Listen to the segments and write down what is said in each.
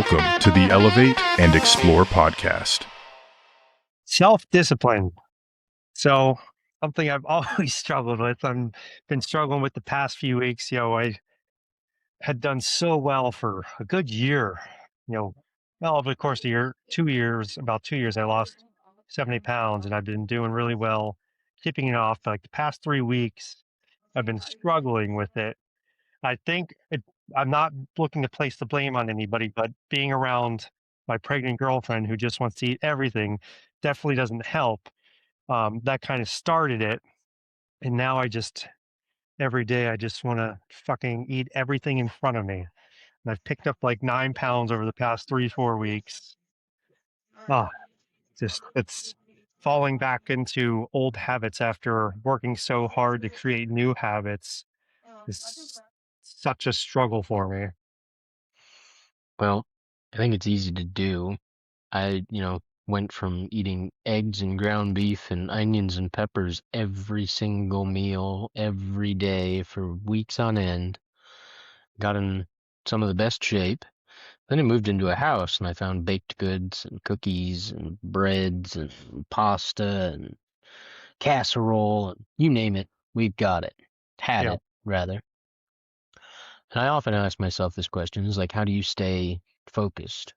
Welcome to the Elevate and Explore podcast. Self-discipline. So something I've always struggled with. I've been struggling with the past few weeks. I had done so well for a good year. Well, over the course of the year, 2 years, about 2 years, I lost 70 pounds and I've been doing really well, keeping it off. Like the past 3 weeks, I've been struggling with it. I think I'm not looking to place the blame on anybody, but being around my pregnant girlfriend who just wants to eat everything definitely doesn't help. That kind of started it. And now every day, I just want to fucking eat everything in front of me. And I've picked up like 9 pounds over the past 3, 4 weeks. Ah, it's falling back into old habits after working so hard to create new habits is such a struggle for me. Well, I think it's easy to do. I went from eating eggs and ground beef and onions and peppers every single meal every day for weeks on end, got in some of the best shape. Then I moved into a house and I found baked goods and cookies and breads and pasta and casserole and you name it, we've got it. Had Yeah. it, rather. And I often ask myself this question is like, how do you stay focused?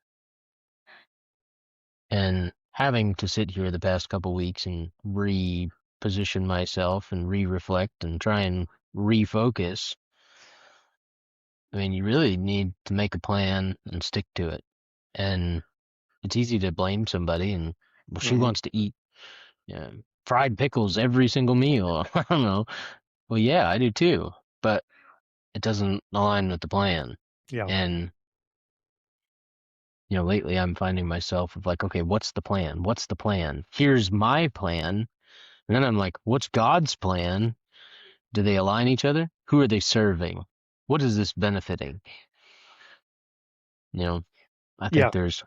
And having to sit here the past couple weeks and reposition myself and re-reflect and try and refocus, I mean, you really need to make a plan and stick to it. And it's easy to blame somebody and, well, she Hmm. wants to eat fried pickles every single meal. I don't know. Well, yeah, I do too, but it doesn't align with the plan. Yeah. And lately I'm finding myself of like, okay, what's the plan? What's the plan? Here's my plan. And then I'm like, what's God's plan? Do they align each other? Who are they serving? What is this benefiting? I think Yeah. there's,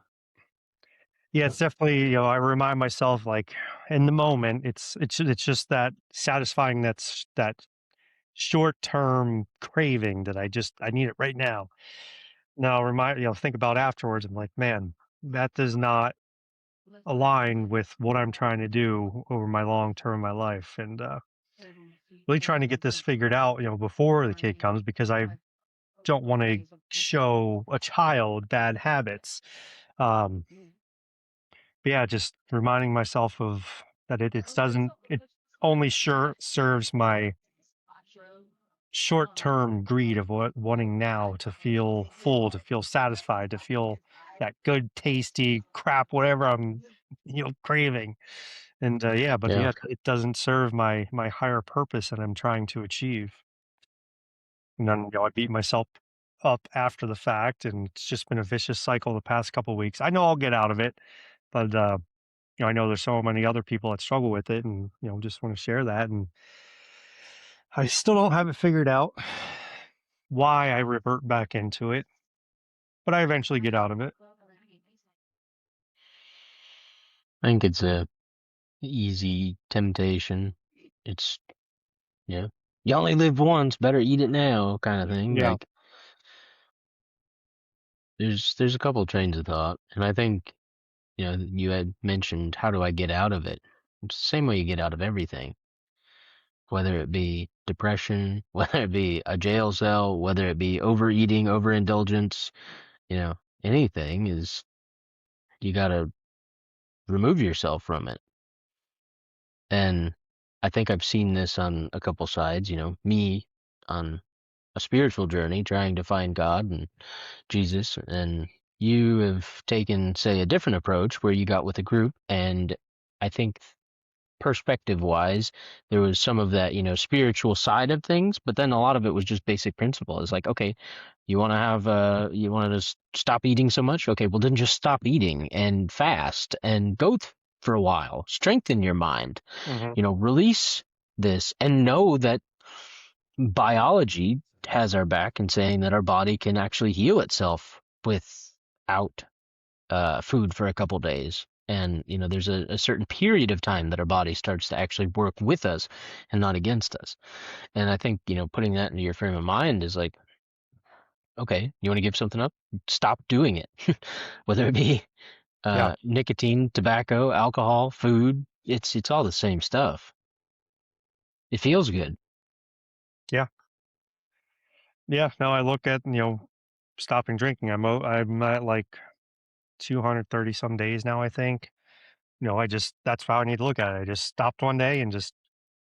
Yeah, it's definitely, I remind myself like in the moment, it's just that satisfying that short-term craving that I need it right now. Now think about afterwards. I'm like, man, that does not align with what I'm trying to do over my long term in my life. And really trying to get this figured out, before the kid comes because I don't want to show a child bad habits. Um, but yeah, just reminding myself of that it only serves my short-term greed of wanting now to feel full, to feel satisfied, to feel that good, tasty crap, whatever I'm, craving. And but yeah, yeah, it doesn't serve my higher purpose that I'm trying to achieve. And then I beat myself up after the fact, and it's just been a vicious cycle the past couple of weeks. I know I'll get out of it, but I know there's so many other people that struggle with it, and just want to share that. And I still don't have it figured out why I revert back into it, but I eventually get out of it. I think it's a easy temptation. It's, you only live once, better eat it now kind of thing. Yeah. Like, there's a couple of trains of thought. And I think, you had mentioned, how do I get out of it? It's the same way you get out of everything, whether it be depression, whether it be a jail cell, whether it be overeating, overindulgence, anything is you got to remove yourself from it. And I think I've seen this on a couple sides, me on a spiritual journey trying to find God and Jesus, and you have taken, say, a different approach where you got with a group, and I think perspective wise, there was some of that, spiritual side of things, but then a lot of it was just basic principle. It's like, okay, you want to stop eating so much? Okay, well then just stop eating and fast and go for a while. Strengthen your mind, Hmm. release this and know that biology has our back in saying that our body can actually heal itself without food for a couple days. And there's a certain period of time that our body starts to actually work with us and not against us. And I think putting that into your frame of mind is like, okay, you want to give something up? Stop doing it. Whether it be Yeah. nicotine, tobacco, alcohol, food, it's all the same stuff. It feels good. Yeah. Yeah. No, I look at, stopping drinking. I'm at like 230 some days now, I think. That's how I need to look at it. I just stopped one day and just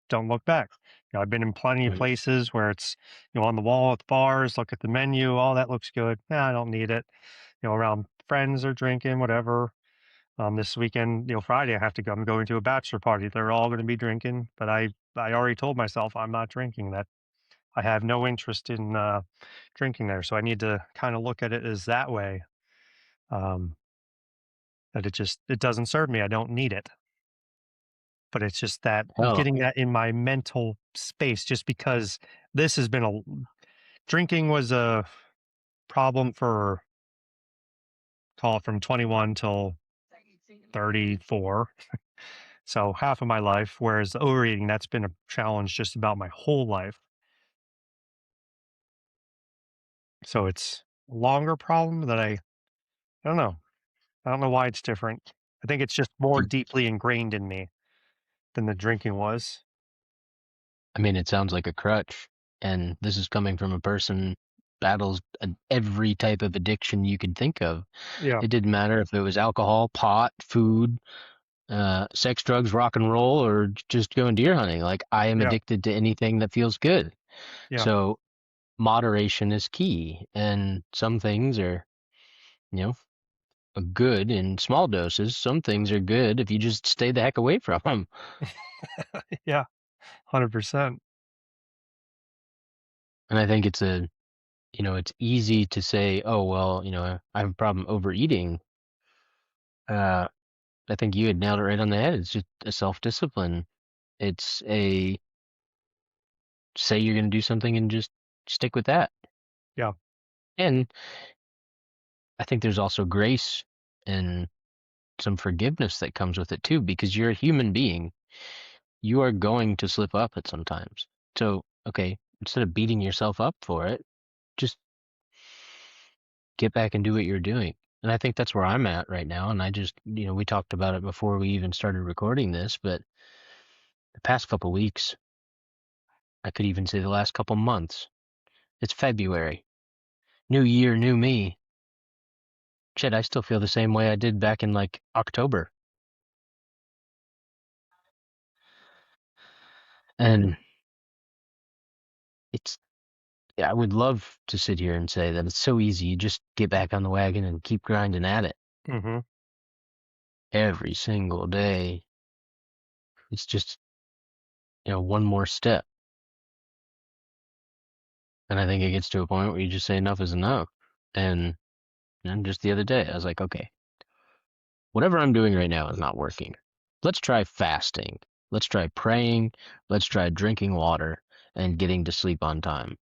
don't look back. I've been in plenty of Mm. places where it's, on the wall at the bars, look at the menu, all that looks good. Nah, I don't need it. Around friends are drinking, whatever. This weekend, Friday, I have to go. I'm going to a bachelor party. They're all going to be drinking, but I already told myself I'm not drinking. That I have no interest in drinking there. So I need to kind of look at it as that way. Um, that it doesn't serve me. I don't need it. But it's just that Hell, getting that in my mental space, just because this has been a drinking was a problem for, call it, from 21 till 34. So half of my life, whereas the overeating, that's been a challenge just about my whole life. So it's a longer problem that I don't know. I don't know why it's different. I think it's just more deeply ingrained in me than the drinking was. I mean, it sounds like a crutch, and this is coming from a person battles every type of addiction you could think of. Yeah, It didn't matter if it was alcohol, pot, food, sex, drugs, rock and roll, or just going deer hunting. Like, I am yeah, addicted to anything that feels good. yeah. So moderation is key, and some things are, you know, good in small doses. Some things are good if you just stay the heck away from them. Yeah, 100%. And I think it's easy to say, oh, well, I have a problem overeating. Uh, I think you had nailed it right on the head. It's just a self-discipline. It's a say you're going to do something and just stick with that. Yeah, And I think there's also grace and some forgiveness that comes with it too, because you're a human being. You are going to slip up at sometimes. So, okay, instead of beating yourself up for it, just get back and do what you're doing. And I think that's where I'm at right now. And I just, we talked about it before we even started recording this, but the past couple weeks, I could even say the last couple months, it's February. New year, new me. Shit, I still feel the same way I did back in like October. And it's, yeah, I would love to sit here and say that it's so easy. You just get back on the wagon and keep grinding at it mhm, every single day. It's just, one more step. And I think it gets to a point where you just say enough is enough. And just the other day, I was like, okay, whatever I'm doing right now is not working. Let's try fasting. Let's try praying. Let's try drinking water and getting to sleep on time.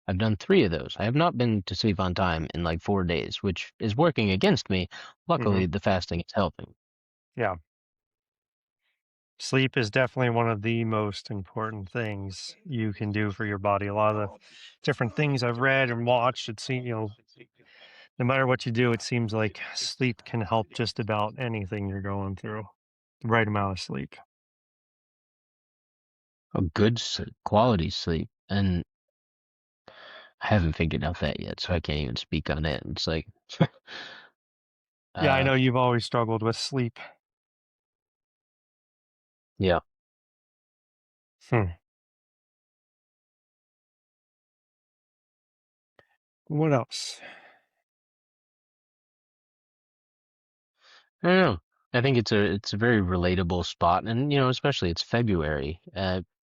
I've done 3 of those. I have not been to sleep on time in like 4 days, which is working against me. mhm, Luckily, the fasting is helping. yeah. Sleep is definitely one of the most important things you can do for your body. A lot of the different things I've read and watched, it seems, no matter what you do, it seems like sleep can help just about anything you're going through. The right amount of sleep. A good quality sleep. And I haven't figured out that yet, so I can't even speak on it. It's like, Yeah, I uh, know you've always struggled with sleep. yeah. Hmm. What else? I don't know. I think it's a very relatable spot, and especially it's February.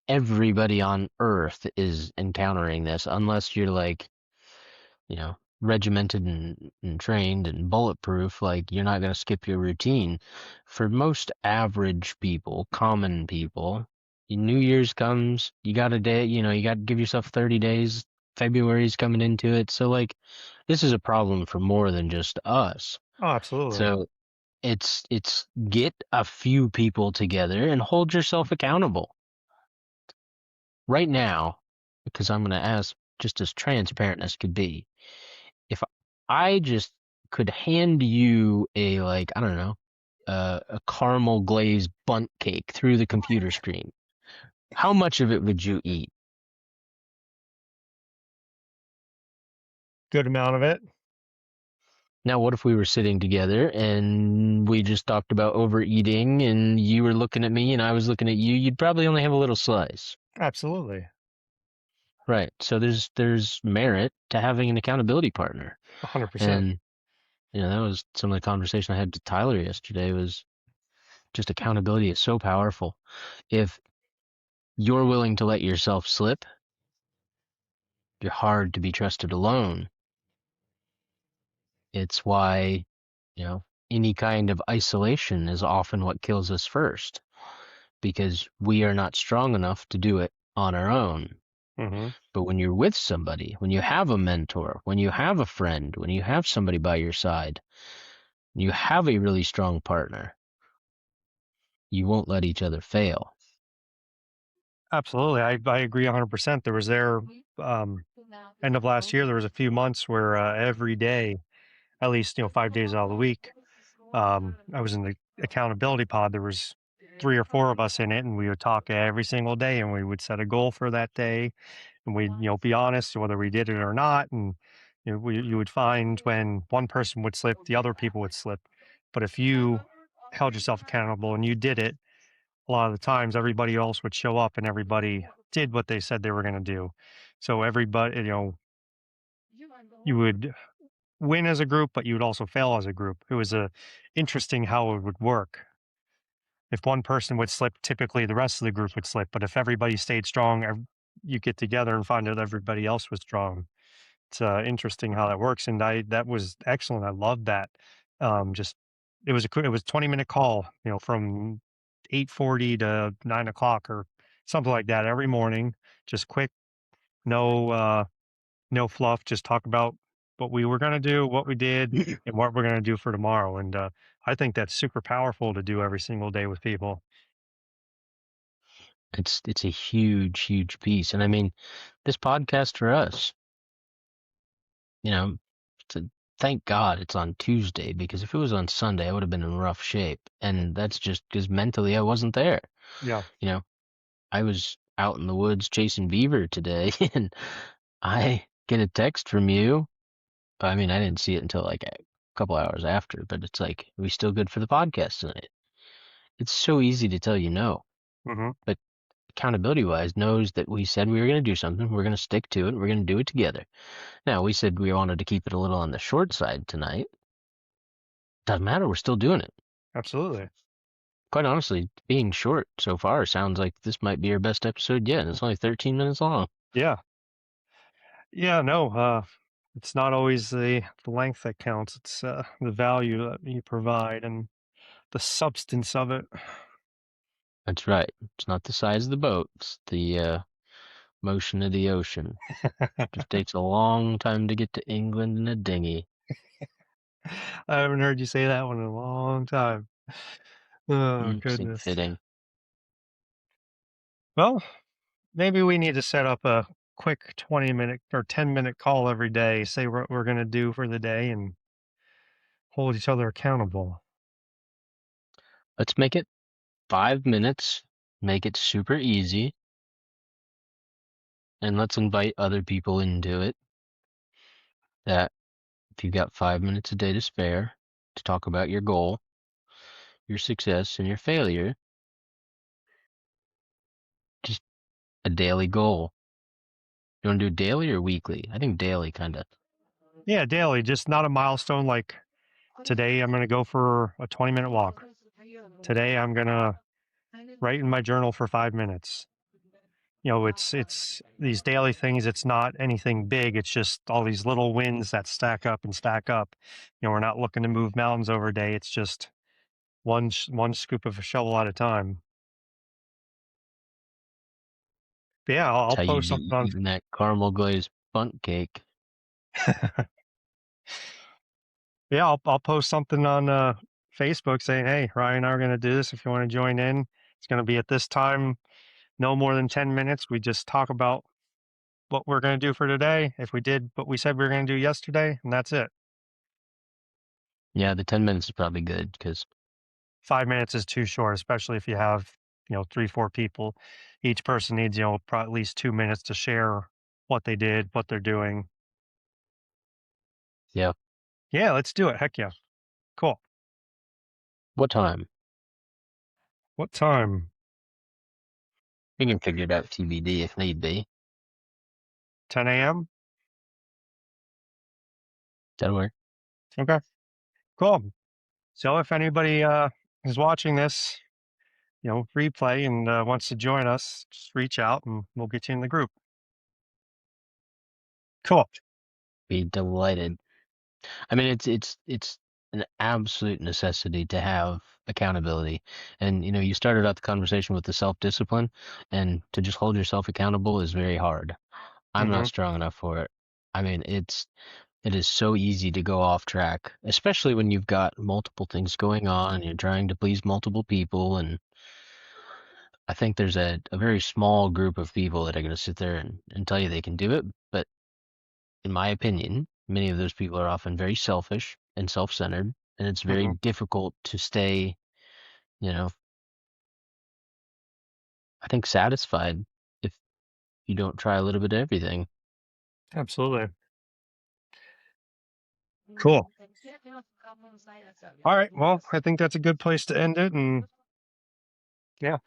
Everybody on Earth is encountering this, unless you're like regimented and trained and bulletproof. Like you're not gonna skip your routine. For most average people, common people, New Year's comes, you got a day. You got to give yourself 30 days. February's coming into it, so like this is a problem for more than just us. Oh, absolutely. So it's get a few people together and hold yourself accountable. Right now, because I'm going to ask just as transparent as could be, I just could hand you a like, I don't know, a caramel glazed bunt cake through the computer screen. How much of it would you eat? Good amount of it. Now, what if we were sitting together and we just talked about overeating and you were looking at me and I was looking at you? You'd probably only have a little slice. Absolutely. Right. So there's merit to having an accountability partner. 100%. And that was some of the conversation I had with Tyler yesterday was just accountability is so powerful. If you're willing to let yourself slip, you're hard to be trusted alone. It's why, any kind of isolation is often what kills us first because we are not strong enough to do it on our own. Mm-hmm. But when you're with somebody, when you have a mentor, when you have a friend, when you have somebody by your side, you have a really strong partner, you won't let each other fail. Absolutely. I agree 100%. There was um, end of last year, there was a few months where every day, at least, 5 days out of the week, I was in the accountability pod. There was 3 or 4 of us in it, and we would talk every single day, and we would set a goal for that day, and we'd be honest whether we did it or not. And you would find when one person would slip, the other people would slip. But if you held yourself accountable and you did it, a lot of the times everybody else would show up and everybody did what they said they were going to do. So everybody, you would win as a group, but you would also fail as a group. It was interesting how it would work. If one person would slip, typically the rest of the group would slip. But if everybody stayed strong, you get together and find out everybody else was strong. It's interesting how that works, and that was excellent. I loved that. Just it was 20-minute call, from 8:40 to 9 o'clock or something like that every morning. Just quick, no no fluff. Just talk about what we were going to do, what we did, and what we're going to do for tomorrow. And I think that's super powerful to do every single day with people. It's a huge, huge piece. And I mean, this podcast for us, you know, to thank God it's on Tuesday because if it was on Sunday, I would have been in rough shape. And that's just because mentally I wasn't there. Yeah. You know, I was out in the woods chasing beaver today and I get a text from you. I mean, I didn't see it until like a couple hours after, but it's like, are we still good for the podcast tonight? It's so easy to tell you no, Hmm. but accountability wise knows that we said we were going to do something. We're going to stick to it. We're going to do it together. Now, we said we wanted to keep it a little on the short side tonight. Doesn't matter. We're still doing it. Absolutely. Quite honestly, being short so far sounds like this might be our best episode yet. And it's only 13 minutes long. Yeah. Yeah. No. It's not always the length that counts. It's the value that you provide and the substance of it. That's right. It's not the size of the boat. It's the motion of the ocean. Just takes a long time to get to England in a dinghy. I haven't heard you say that one in a long time. Oh, Seemed goodness. fitting. Well, maybe we need to set up a quick 20-minute or 10-minute call every day, say what we're going to do for the day and hold each other accountable. Let's make it 5 minutes. Make it super easy. And let's invite other people into it. That if you've got 5 minutes a day to spare to talk about your goal, your success, and your failure, just a daily goal. You want to do daily or weekly? I think daily kind of. Yeah, daily, just not a milestone like today I'm going to go for a 20-minute walk. Today I'm going to write in my journal for 5 minutes. It's these daily things. It's not anything big. It's just all these little wins that stack up and stack up. We're not looking to move mountains over a day. It's just one scoop of a shovel at a time. But yeah, I'll That's how post you'd something be on. eating that caramel glazed bunt cake. Yeah, I'll post something on Facebook saying, "Hey, Ryan and I are going to do this. If you want to join in, it's going to be at this time. No more than 10 minutes. We just talk about what we're going to do for today. If we did what we said we were going to do yesterday, and that's it." Yeah, the 10 minutes is probably good because 5 minutes is too short, especially if you have, 3, 4 people. Each person needs, at least 2 minutes to share what they did, what they're doing. yeah. Yeah, let's do it. Heck yeah. Cool. What time? What time? We can figure it out TBD if need be. 10 a.m. That'll work. Okay. Cool. So if anybody is watching this, replay and wants to join us, just reach out and we'll get you in the group. Cool. Be delighted. I mean, it's an absolute necessity to have accountability. And you started out the conversation with the self-discipline, and to just hold yourself accountable is very hard. I'm Hmm. not strong enough for it. I mean, it is so easy to go off track, especially when you've got multiple things going on and you're trying to please multiple people. And I think there's a very small group of people that are going to sit there and tell you they can do it. But in my opinion, many of those people are often very selfish and self-centered, and it's very Hmm. difficult to stay, you know, I think satisfied if you don't try a little bit of everything. Absolutely. Cool. All right. Well, I think that's a good place to end it. And yeah.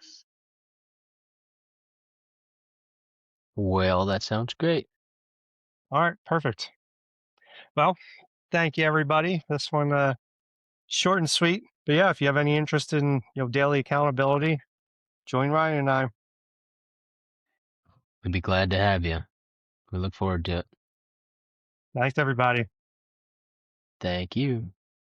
Well, that sounds great. All right. Perfect. Well, thank you, everybody. This one, short and sweet. But yeah, if you have any interest in, daily accountability, join Ryan and I. We'd be glad to have you. We look forward to it. Thanks, everybody. Thank you.